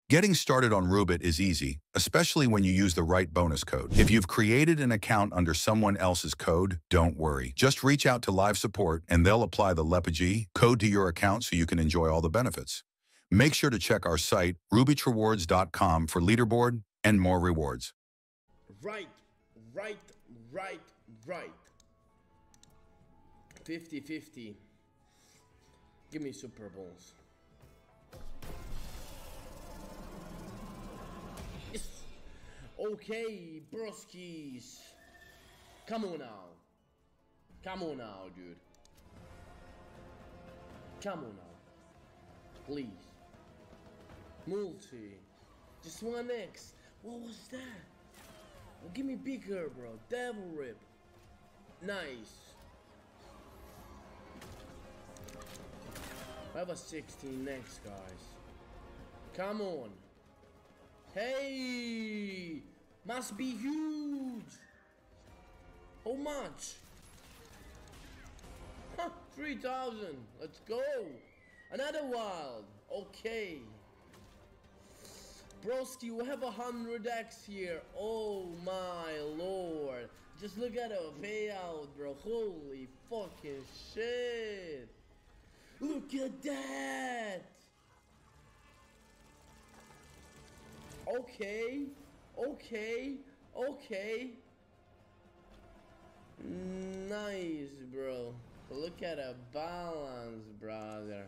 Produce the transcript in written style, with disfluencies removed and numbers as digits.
Getting started on Roobet is easy, especially when you use the right bonus code. If you've created an account under someone else's code, don't worry. Just reach out to live support and they'll apply the LEPAG code to your account so you can enjoy all the benefits. Make sure to check our site, rubyrewards.com, for leaderboard and more rewards. Right, right, right, right. 50-50. Give me Super Bowls. Yes. Okay, broskies. Come on now. Come on now, dude. Come on now. Please. Multi. Just 1x. What was that? Well, give me bigger, bro. Devil Rip. Nice. I have a 16 next, guys. Come on. Hey! Must be huge. How much? Huh, 3,000. Let's go. Another wild. Okay. Broski, we have 100x here. Oh my lord. Just look at the payout, bro. Holy fucking shit. Look at that. Okay. Okay. Okay. Nice, bro. Look at the balance, brother.